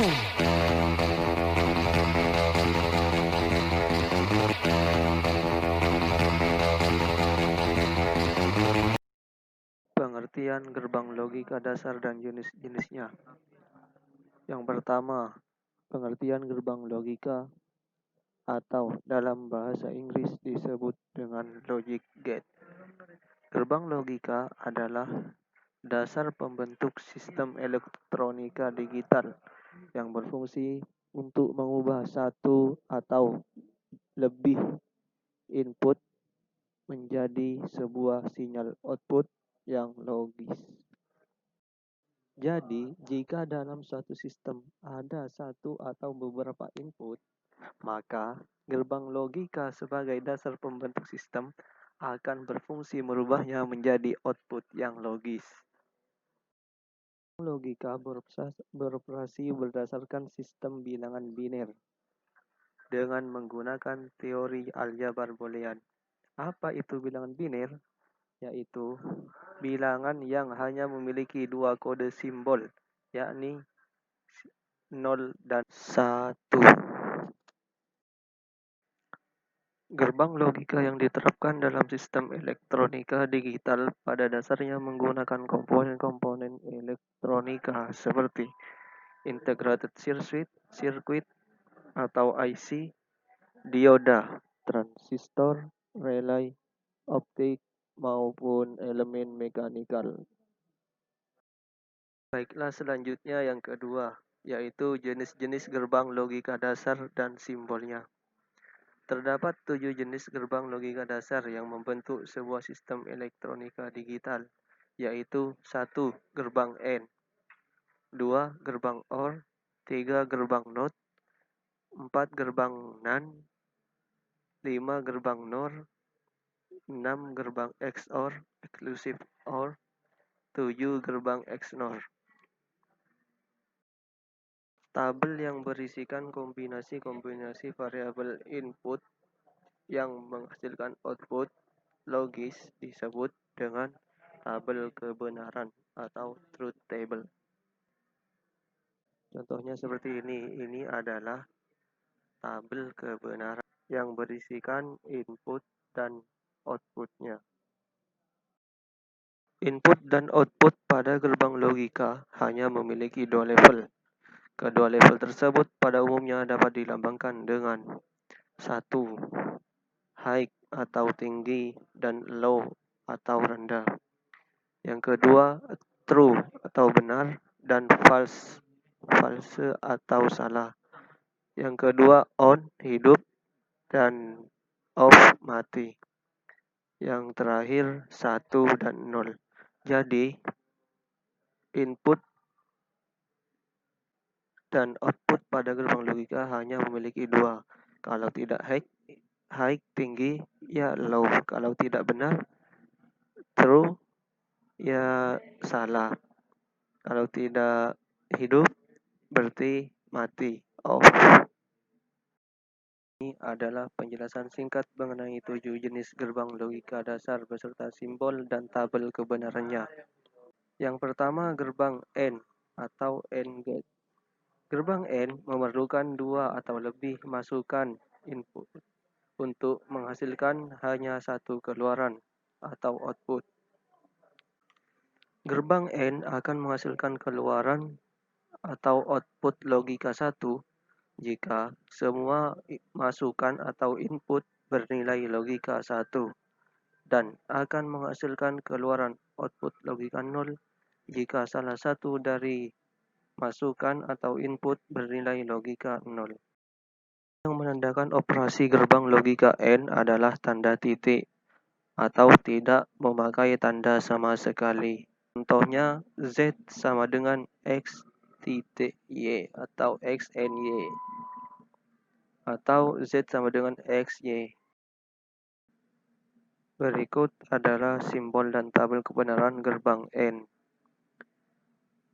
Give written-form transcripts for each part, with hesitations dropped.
Pengertian gerbang logika dasar dan jenis-jenisnya. Yang pertama, pengertian gerbang logika atau dalam bahasa Inggris disebut dengan logic gate. Gerbang logika adalah dasar pembentuk sistem elektronika digital yang berfungsi untuk mengubah satu atau lebih input menjadi sebuah sinyal output yang logis. Jadi, jika dalam suatu sistem ada satu atau beberapa input, maka gerbang logika sebagai dasar pembentuk sistem akan berfungsi merubahnya menjadi output yang logis. Logika beroperasi berdasarkan sistem bilangan biner dengan menggunakan teori aljabar boolean. Apa itu bilangan biner? Yaitu bilangan yang hanya memiliki dua kode simbol, yakni 0 dan 1. Gerbang logika yang diterapkan dalam sistem elektronika digital pada dasarnya menggunakan komponen-komponen elektronika seperti integrated circuit atau IC, dioda, transistor, relay, optik, maupun elemen mekanikal. Baiklah, selanjutnya yang kedua, yaitu jenis-jenis gerbang logika dasar dan simbolnya. Terdapat 7 jenis gerbang logika dasar yang membentuk sebuah sistem elektronika digital, yaitu 1. Gerbang AND, 2. Gerbang OR, 3. Gerbang NOT, 4. Gerbang NAND, 5. Gerbang NOR, 6. Gerbang XOR, Exclusive OR, 7. Gerbang XNOR. Tabel yang berisikan kombinasi-kombinasi variabel input yang menghasilkan output logis disebut dengan tabel kebenaran atau truth table. Contohnya seperti ini. Ini adalah tabel kebenaran yang berisikan input dan outputnya. Input dan output pada gerbang logika hanya memiliki dua level. Kedua level tersebut pada umumnya dapat dilambangkan dengan 1. High atau tinggi dan low atau rendah. Yang kedua, true atau benar dan false atau salah. Yang kedua, on hidup dan off mati. Yang terakhir 1 dan 0. Jadi input dan output pada gerbang logika hanya memiliki dua. Kalau tidak high tinggi, ya low. Kalau tidak benar, true, ya salah. Kalau tidak hidup, berarti mati, off. Ini adalah penjelasan singkat mengenai 7 jenis gerbang logika dasar beserta simbol dan tabel kebenarannya. Yang pertama, gerbang AND atau AND gate. Gerbang AND memerlukan 2 atau lebih masukan input untuk menghasilkan hanya satu keluaran atau output. Gerbang AND akan menghasilkan keluaran atau output logika 1 jika semua masukan atau input bernilai logika 1 dan akan menghasilkan keluaran output logika 0 jika salah satu dari masukan atau input bernilai logika 0. Yang menandakan operasi gerbang logika AND adalah tanda titik atau tidak memakai tanda sama sekali. Contohnya Z sama dengan X titik Y atau XNY atau Z sama dengan XY. Berikut adalah simbol dan tabel kebenaran gerbang AND.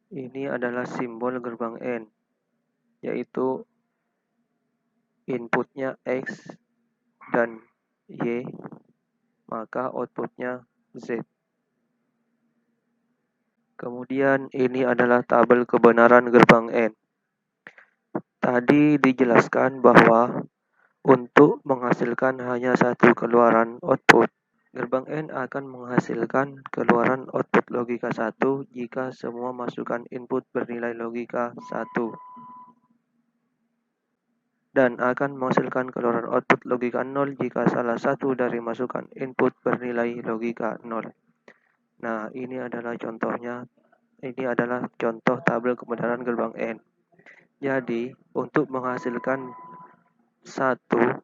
Ini adalah simbol gerbang AND, yaitu inputnya X dan Y, maka outputnya Z. Kemudian ini adalah tabel kebenaran gerbang AND. Tadi dijelaskan bahwa untuk menghasilkan hanya satu keluaran output, gerbang N akan menghasilkan keluaran output logika 1 jika semua masukan input bernilai logika 1, dan akan menghasilkan keluaran output logika 0 jika salah satu dari masukan input bernilai logika 0. Nah, ini adalah contohnya. Ini adalah contoh tabel kebenaran gerbang N. Jadi, untuk menghasilkan satu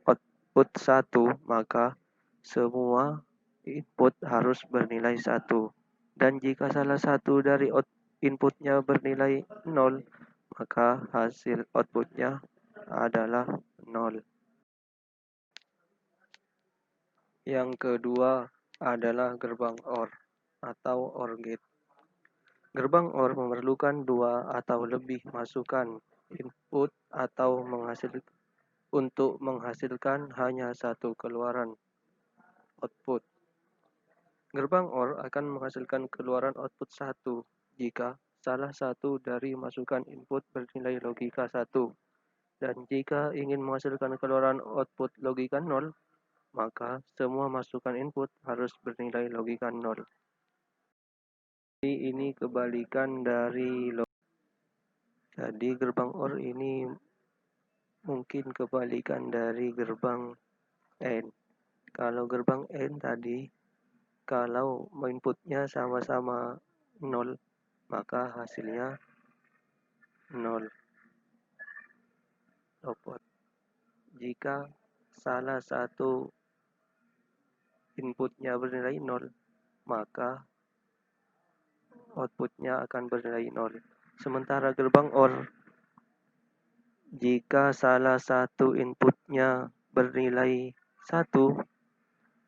output 1, maka semua input harus bernilai 1. Dan jika salah satu dari inputnya bernilai 0, maka hasil outputnya adalah 0. Yang kedua adalah gerbang OR atau OR gate. Gerbang OR memerlukan 2 atau lebih masukan input atau untuk menghasilkan hanya satu keluaran output. Gerbang OR akan menghasilkan keluaran output 1 jika salah satu dari masukan input bernilai logika 1, dan jika ingin menghasilkan keluaran output logika 0, maka semua masukan input harus bernilai logika 0. Ini kebalikan dari Jadi gerbang OR ini mungkin kebalikan dari gerbang N. Kalau gerbang N tadi, kalau inputnya sama-sama 0, maka hasilnya 0 output. Jika salah satu inputnya bernilai 0, maka outputnya akan bernilai 0. Sementara gerbang OR, jika salah satu inputnya bernilai 1,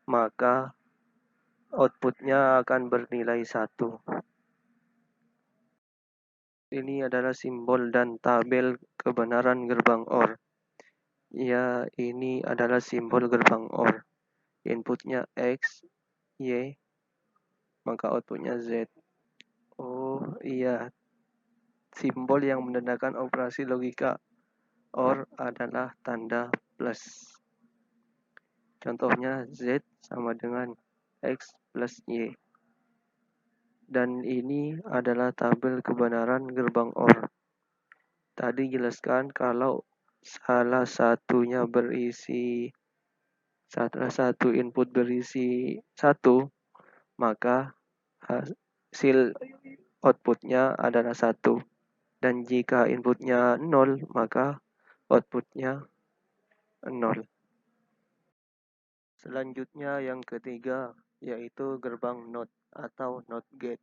maka outputnya akan bernilai 1. Ini adalah simbol dan tabel kebenaran gerbang OR. Ya, ini adalah simbol gerbang OR. Inputnya X, Y, maka outputnya Z. Oh iya, simbol yang menandakan operasi logika OR adalah tanda plus. Contohnya Z sama dengan X plus Y. Dan ini adalah tabel kebenaran gerbang OR. Tadi jelaskan kalau salah satu input berisi 1, maka hasil outputnya adalah 1. Dan jika inputnya 0, maka outputnya 0. Selanjutnya yang ketiga, yaitu gerbang NOT atau NOT gate.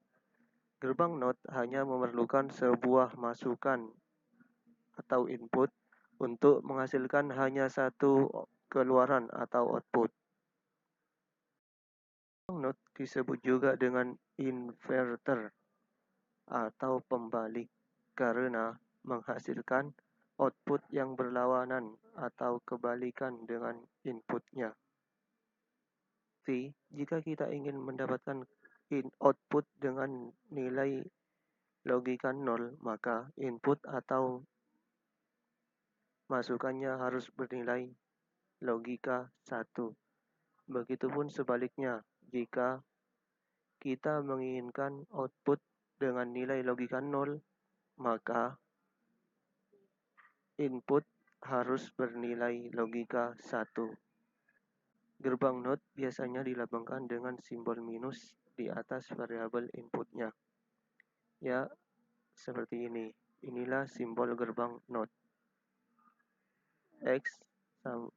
Gerbang NOT hanya memerlukan sebuah masukan atau input untuk menghasilkan hanya satu keluaran atau output. NOT disebut juga dengan inverter atau pembalik karena menghasilkan output yang berlawanan atau kebalikan dengan inputnya. Jika kita ingin mendapatkan output dengan nilai logika 0, maka input atau masukannya harus bernilai logika 1. Begitupun sebaliknya, jika kita menginginkan output dengan nilai logika 0, maka input harus bernilai logika 1. Gerbang NOT biasanya dilambangkan dengan simbol minus di atas variabel inputnya. Ya, seperti ini. Inilah simbol gerbang NOT. X sama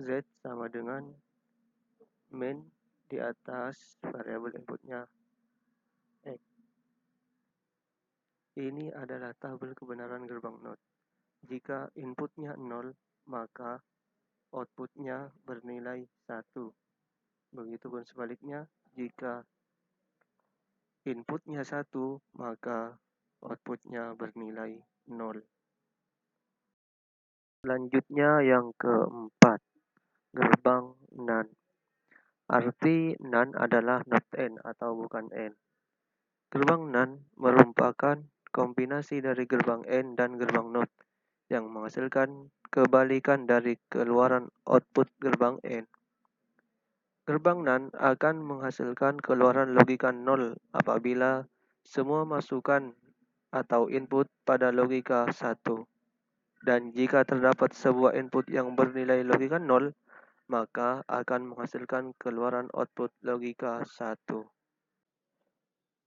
Z sama dengan min di atas variabel inputnya X. Ini adalah tabel kebenaran gerbang NOT. Jika inputnya 0, maka outputnya bernilai 1. Begitupun sebaliknya, jika inputnya 1, maka outputnya bernilai 0. Selanjutnya yang keempat, gerbang NaN. Arti NaN adalah not N atau bukan N. Gerbang NaN merupakan kombinasi dari gerbang N dan gerbang NOT. yang menghasilkan kebalikan dari keluaran output gerbang N. Gerbang NAND akan menghasilkan keluaran logika 0 apabila semua masukan atau input pada logika 1. Dan jika terdapat sebuah input yang bernilai logika 0, maka akan menghasilkan keluaran output logika 1.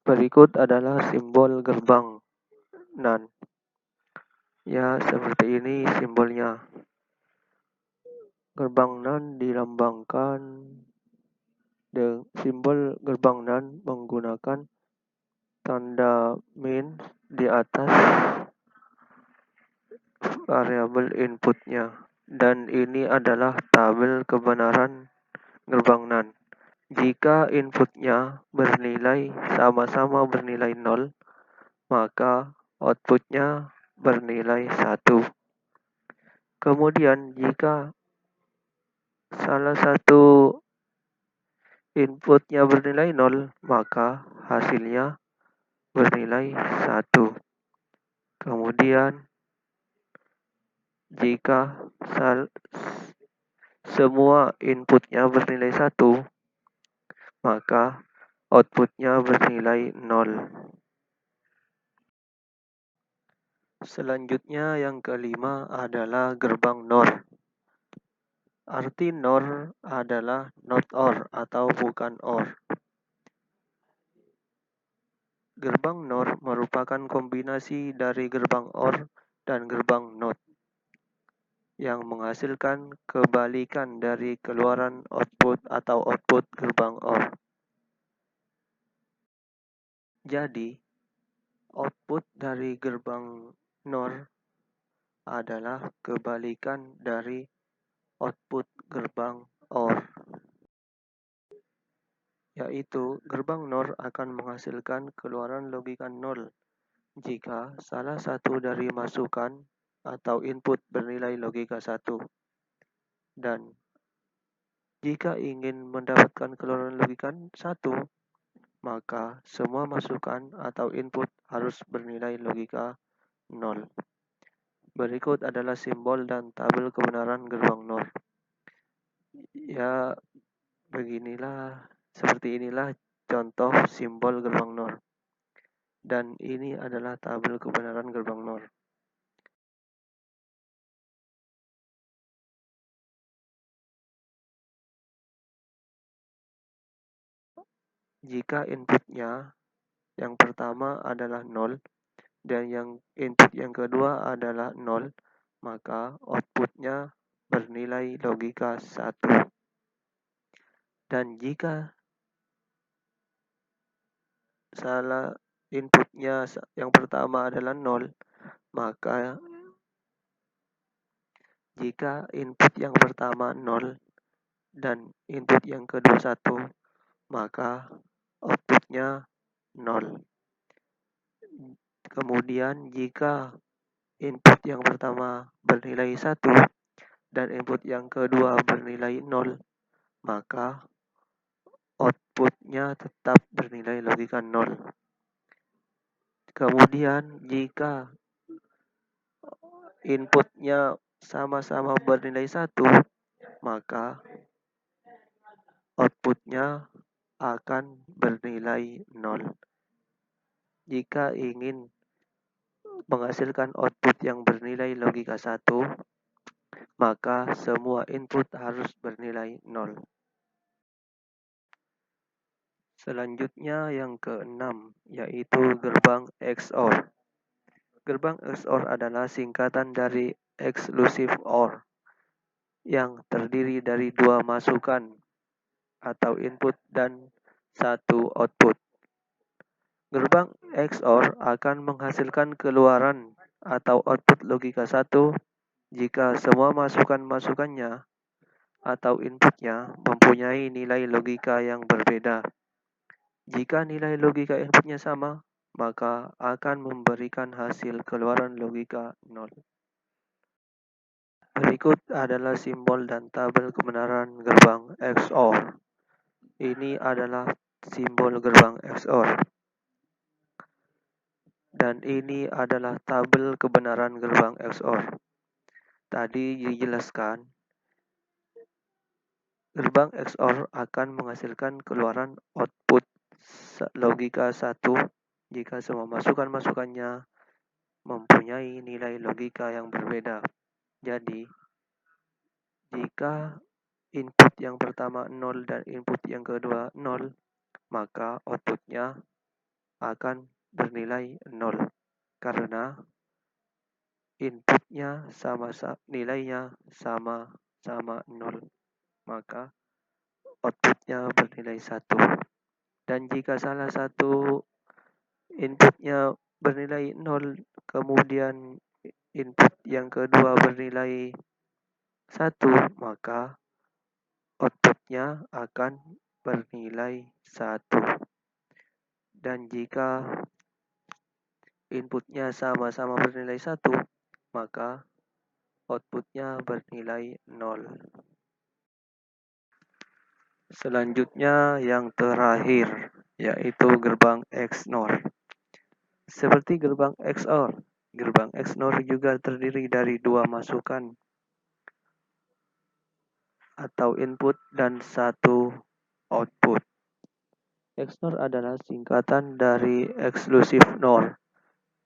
Berikut adalah simbol gerbang NAND. Ya, seperti ini simbolnya. Gerbang NAND dilambangkan dengan simbol gerbang NAND menggunakan tanda min di atas variabel inputnya. Dan ini adalah tabel kebenaran gerbang NAND. Jika inputnya sama-sama bernilai 0, maka outputnya bernilai 1. Kemudian jika salah satu inputnya bernilai 0, maka hasilnya bernilai 1. Kemudian jika semua inputnya bernilai 1, maka outputnya bernilai 0. Selanjutnya yang kelima adalah gerbang NOR. Arti NOR adalah not OR atau bukan OR. Gerbang NOR merupakan kombinasi dari gerbang OR dan gerbang NOT yang menghasilkan kebalikan dari keluaran output atau output gerbang OR. Jadi, output dari gerbang NOR adalah kebalikan dari output gerbang OR. Yaitu, gerbang NOR akan menghasilkan keluaran logika 0 jika salah satu dari masukan atau input bernilai logika 1. Dan jika ingin mendapatkan keluaran logika 1, maka semua masukan atau input harus bernilai logika 0. Berikut adalah simbol dan tabel kebenaran gerbang NOR. Ya, seperti inilah contoh simbol gerbang NOR. Dan ini adalah tabel kebenaran gerbang NOR. Jika inputnya yang pertama adalah 0 dan yang input yang kedua adalah 0, maka outputnya bernilai logika 1. Dan jika salah inputnya yang pertama adalah 0, maka jika input yang pertama 0 dan input yang kedua 1, maka outputnya 0. Kemudian jika input yang pertama bernilai 1 dan input yang kedua bernilai 0, maka outputnya tetap bernilai logika 0. Kemudian jika inputnya sama-sama bernilai 1, maka outputnya akan bernilai 0. Jika ingin menghasilkan output yang bernilai logika 1, maka semua input harus bernilai 0. Selanjutnya yang keenam, yaitu gerbang XOR. Gerbang XOR adalah singkatan dari exclusive OR yang terdiri dari 2 masukan atau input dan 1 output. Gerbang XOR akan menghasilkan keluaran atau output logika 1 jika semua masukan-masukannya atau inputnya mempunyai nilai logika yang berbeda. Jika nilai logika inputnya sama, maka akan memberikan hasil keluaran logika 0. Berikut adalah simbol dan tabel kebenaran gerbang XOR. Ini adalah simbol gerbang XOR. Dan ini adalah tabel kebenaran gerbang XOR. tadi dijelaskan, gerbang XOR akan menghasilkan keluaran output logika 1 jika semua masukan-masukannya mempunyai nilai logika yang berbeda. Jadi, jika input yang pertama 0 dan input yang kedua 0, maka outputnya akan bernilai 0 karena inputnya nilainya sama-sama 0, maka outputnya bernilai 1. Dan jika salah satu inputnya bernilai 0, kemudian input yang kedua bernilai 1, maka outputnya akan bernilai 1. Dan jika inputnya sama-sama bernilai 1, maka outputnya bernilai 0. Selanjutnya yang terakhir, yaitu gerbang XNOR. Seperti gerbang XOR juga terdiri dari dua masukan atau input dan satu output. XNOR adalah singkatan dari Exclusive NOR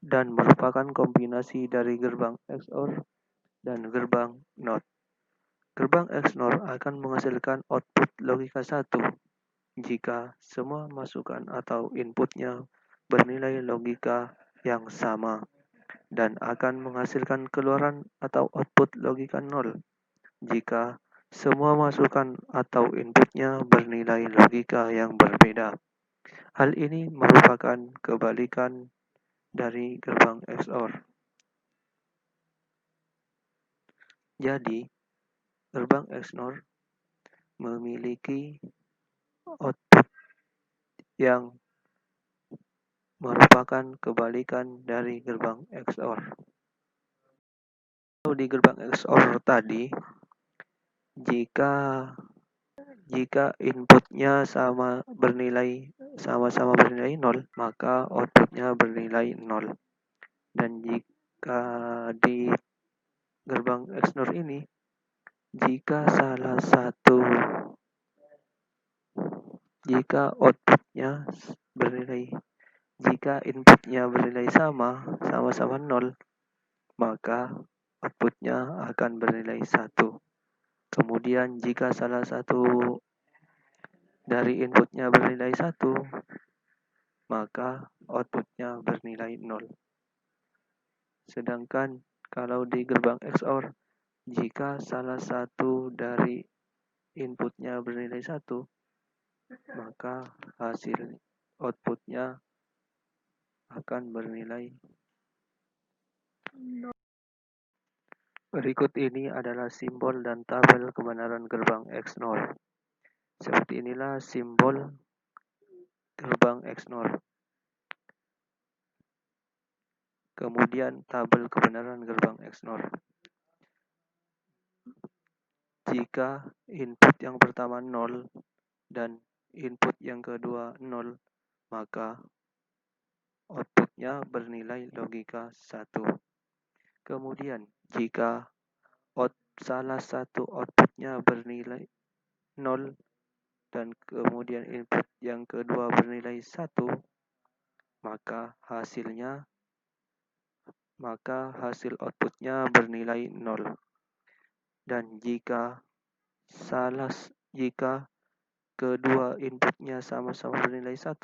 dan merupakan kombinasi dari gerbang XOR dan gerbang NOT. Gerbang XNOR akan menghasilkan output logika 1 jika semua masukan atau inputnya bernilai logika yang sama, dan akan menghasilkan keluaran atau output logika 0 jika semua masukan atau inputnya bernilai logika yang berbeda. Hal ini merupakan kebalikan dari gerbang XOR. Jadi, gerbang XNOR memiliki output yang merupakan kebalikan dari gerbang XOR. Di gerbang XOR tadi, jika inputnya sama-sama bernilai 0, maka outputnya bernilai 0. Dan jika di gerbang XNOR ini, jika inputnya bernilai sama-sama 0, maka outputnya akan bernilai 1. Kemudian jika salah satu dari inputnya bernilai 1, maka outputnya bernilai 0. Sedangkan kalau di gerbang XOR, jika salah satu dari inputnya bernilai 1, maka hasil outputnya akan bernilai 0. Berikut ini adalah simbol dan tabel kebenaran gerbang XNOR. Seperti inilah simbol gerbang XNOR. Kemudian tabel kebenaran gerbang XNOR. Jika input yang pertama 0 dan input yang kedua 0, maka outputnya bernilai logika 1. Kemudian jika salah satu outputnya bernilai 0 dan kemudian input yang kedua bernilai 1, maka hasil outputnya bernilai 0. Dan jika kedua inputnya sama-sama bernilai 1,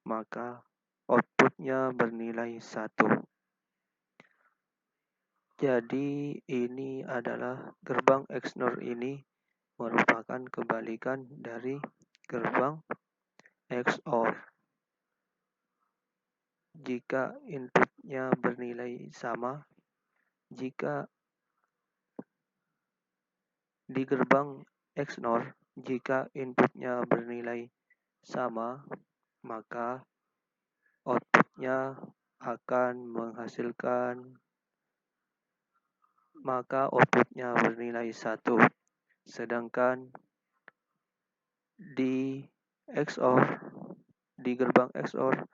maka outputnya bernilai 1. Jadi ini adalah gerbang XNOR ini merupakan kebalikan dari gerbang XOR. Jika inputnya bernilai sama, jika di gerbang XNOR, jika inputnya bernilai sama, maka outputnya bernilai 1. Sedangkan di gerbang XOR,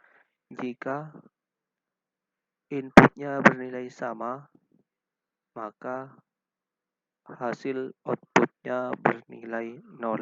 jika inputnya bernilai sama, maka hasil outputnya bernilai nol.